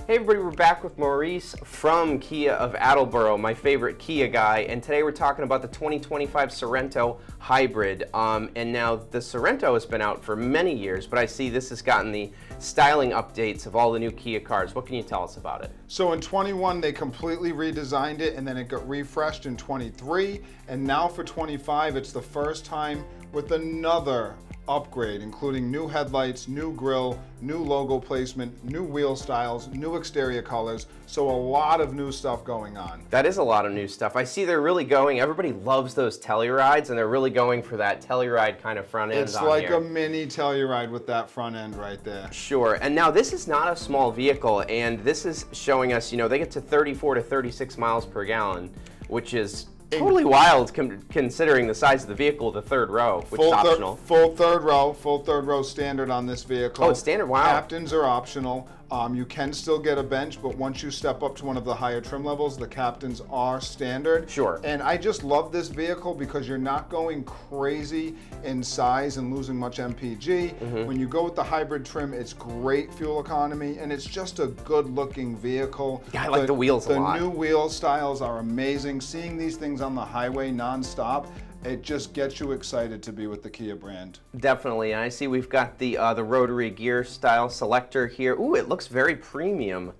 Hey everybody, we're back with Maurice from Kia of Attleboro, my favorite Kia guy, and today we're talking about the 2025 Sorento Hybrid. And now the Sorento has been out for many years, but I see this has gotten the styling updates of all the new Kia cars. What can you tell us about it? So in 21, they completely redesigned it, and then it got refreshed in 23, and now for 25, it's the first time with another upgrade, including new headlights, new grille, new logo placement, new wheel styles, new exterior colors. So a lot of new stuff going on. That is a lot of new stuff. I see they're really going, everybody loves those Tellurides, and they're really going for that Telluride kind of front end It's like a mini Telluride with that front end right there. Sure, and now this is not a small vehicle, and this is showing us, they get to 34 to 36 miles per gallon, which is totally wild considering the size of the vehicle, the third row, which is optional. Full third row standard on this vehicle. Oh, it's standard, wow. Captains are optional. You can still get a bench, but once you step up to one of the higher trim levels, the captains are standard. Sure. And I just love this vehicle because you're not going crazy in size and losing much MPG. When you go with the hybrid trim, it's great fuel economy, and it's just a good-looking vehicle. Yeah, I like the wheels a lot. The new wheel styles are amazing. Seeing these things on the highway nonstop, it just gets you excited to be with the Kia brand. Definitely, and I see we've got the rotary gear style selector here. Ooh, it looks very premium.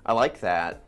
I like that.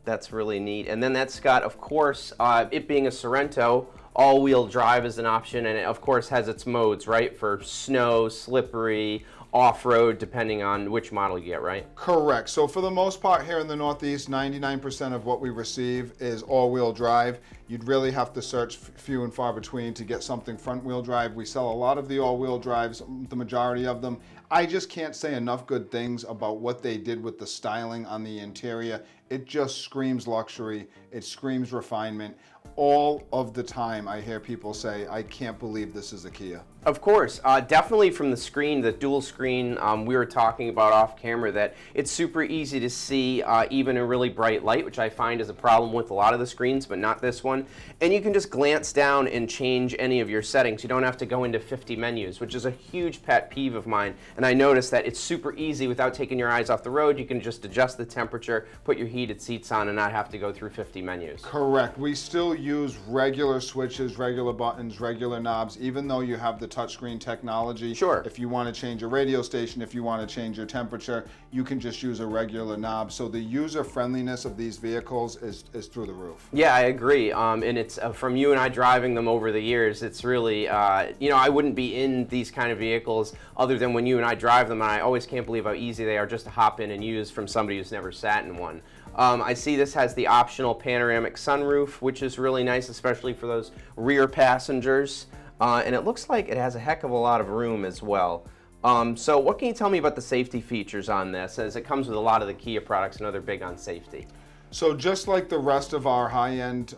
That's really neat. And then that's got, of course, it being a Sorento, all-wheel drive is an option, and it, of course, has its modes, right, for snow, slippery, off-road, depending on which model you get, right? Correct. So for the most part here in the Northeast, 99% of what we receive is all-wheel drive. You'd really have to search few and far between to get something front-wheel drive. We sell a lot of the all-wheel drives, the majority of them. I just can't say enough good things about what they did with the styling on the interior. It just screams luxury. It screams refinement. All of the time I hear people say, I can't believe this is a Kia. Of course, definitely from the screen, the dual screen, we were talking about off camera that it's super easy to see even in really bright light, which I find is a problem with a lot of the screens, but not this one. And you can just glance down and change any of your settings. You don't have to go into 50 menus, which is a huge pet peeve of mine. And I noticed that it's super easy without taking your eyes off the road. You can just adjust the temperature, put your heated seats on, and not have to go through 50 menus. Correct. We still use regular switches, regular buttons, regular knobs, even though you have the touchscreen technology. Sure. If you want to change a radio station, if you want to change your temperature, you can just use a regular knob. So the user friendliness of these vehicles is through the roof. Yeah, I agree. And it's from you and I driving them over the years, it's really, I wouldn't be in these kind of vehicles other than when you and I drive them, and I always can't believe how easy they are just to hop in and use from somebody who's never sat in one. I see this has the optional panoramic sunroof, which is really nice, especially for those rear passengers. And it looks like it has a heck of a lot of room as well. So what can you tell me about the safety features on this, as it comes with a lot of the Kia products? I know they're big on safety. So just like the rest of our high-end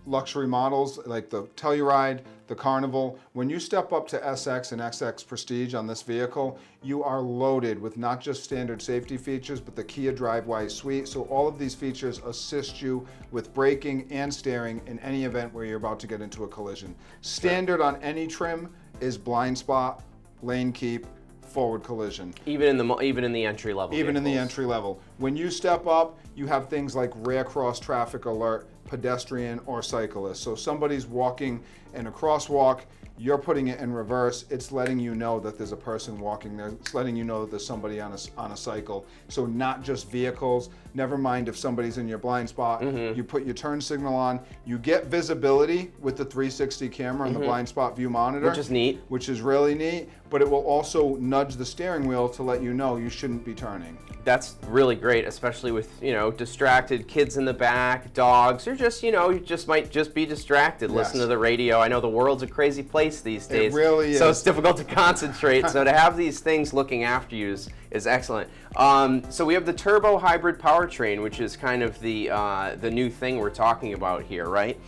luxury models, like the Telluride, the Carnival, when you step up to SX and XX Prestige on this vehicle, you are loaded with not just standard safety features, but the Kia DriveWise suite. So all of these features assist you with braking and steering in any event where you're about to get into a collision. Standard on any trim is blind spot, lane keep, forward collision. Even in the entry level. Even in the entry level. When you step up, you have things like rear cross traffic alert, pedestrian or cyclist. So somebody's walking in a crosswalk, you're putting it in reverse, it's letting you know that there's a person walking there. It's letting you know that there's somebody on a cycle. So not just vehicles, never mind if somebody's in your blind spot, you put your turn signal on, you get visibility with the 360 camera and the blind spot view monitor. Which is neat. Which is really neat, but it will also nudge the steering wheel to let you know you shouldn't be turning. That's really great, especially with, distracted kids in the back, dogs, or just, you just might just be distracted. Yes. Listen to the radio. I know the world's a crazy place these days. It really is. So it's difficult to concentrate. So to have these things looking after you is excellent. So we have the turbo hybrid powertrain, which is kind of the new thing we're talking about here, right?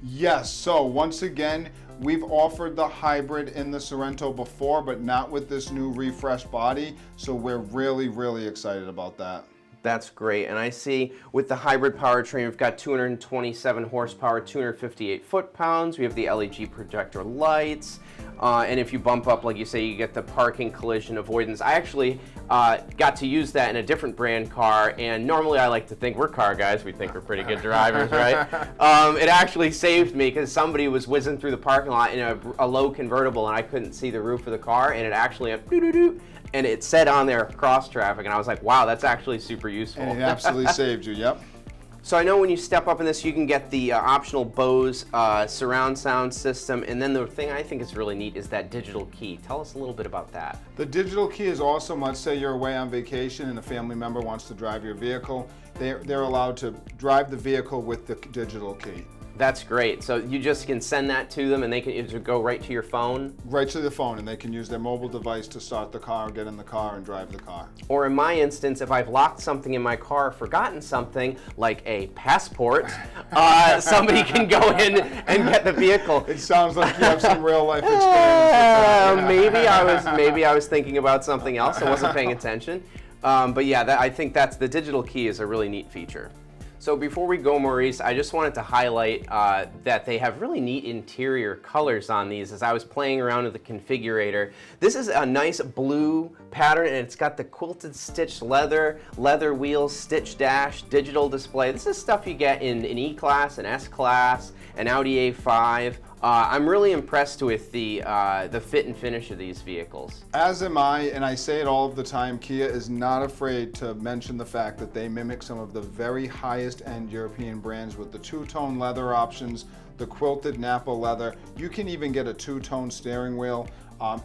Yes, so once again, we've offered the hybrid in the Sorento before, but not with this new refreshed body. So we're really, really excited about that. That's great. And I see with the hybrid powertrain, we've got 227 horsepower, 258 foot-pounds. We have the LED projector lights. and if you bump up, like you say, you get the parking collision avoidance. I actually got to use that in a different brand car, and normally I like to think we're car guys. We think we're pretty good drivers, right? It actually saved me because somebody was whizzing through the parking lot in a low convertible, and I couldn't see the roof of the car, and it actually went doo-doo-doo, and it said on there cross traffic, and I was like, wow, that's actually super useful. And it absolutely saved you, yep. So I know when you step up in this, you can get the optional Bose surround sound system, and then the thing I think is really neat is that digital key. Tell us a little bit about that. The digital key is awesome. Let's say you're away on vacation and a family member wants to drive your vehicle. They're allowed to drive the vehicle with the digital key. That's great. So you just can send that to them, and they can just go right to your phone? Right to the phone, and they can use their mobile device to start the car, get in the car, and drive the car. Or in my instance, if I've locked something in my car, forgotten something, like a passport, somebody can go in and get the vehicle. It sounds like you have some real life experience with that. Yeah. Maybe I was thinking about something else. I wasn't paying attention. But yeah, I think that's the digital key is a really neat feature. So before we go, Maurice, I just wanted to highlight that they have really neat interior colors on these as I was playing around with the configurator. This is a nice blue pattern, and it's got the quilted stitched leather wheels, stitch dash, digital display. This is stuff you get in an E-Class, an S-Class, an Audi A5. I'm really impressed with the fit and finish of these vehicles. As am I, and I say it all of the time, Kia is not afraid to mention the fact that they mimic some of the very highest end European brands with the two-tone leather options, the quilted Napa leather. You can even get a two-tone steering wheel.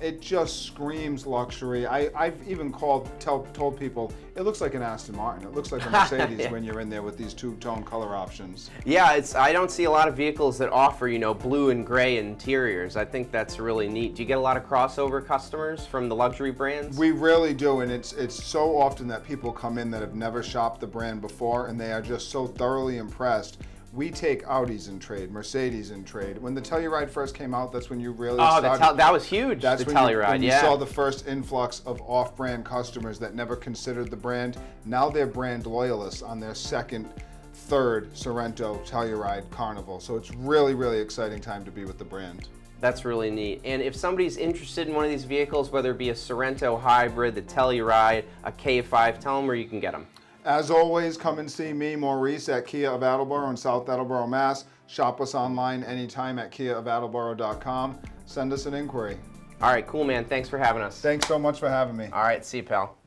It just screams luxury. I've even told people, it looks like an Aston Martin. It looks like a Mercedes Yeah. when you're in there with these two-tone color options. Yeah, I don't see a lot of vehicles that offer, blue and gray interiors. I think that's really neat. Do you get a lot of crossover customers from the luxury brands? We really do, and it's so often that people come in that have never shopped the brand before, and they are just so thoroughly impressed. We take Audis in trade, Mercedes in trade. When the Telluride first came out, that's when you really started. That was huge, That's the when Telluride, you saw the first influx of off-brand customers that never considered the brand. Now they're brand loyalists on their second, third Sorento Telluride Carnival. So it's really, really exciting time to be with the brand. That's really neat. And if somebody's interested in one of these vehicles, whether it be a Sorento Hybrid, the Telluride, a K5, tell them where you can get them. As always, come and see me, Maurice, at Kia of Attleboro in South Attleboro, Mass. Shop us online anytime at kiaofattleboro.com. Send us an inquiry. All right, cool, man. Thanks for having us. Thanks so much for having me. All right, see you, pal.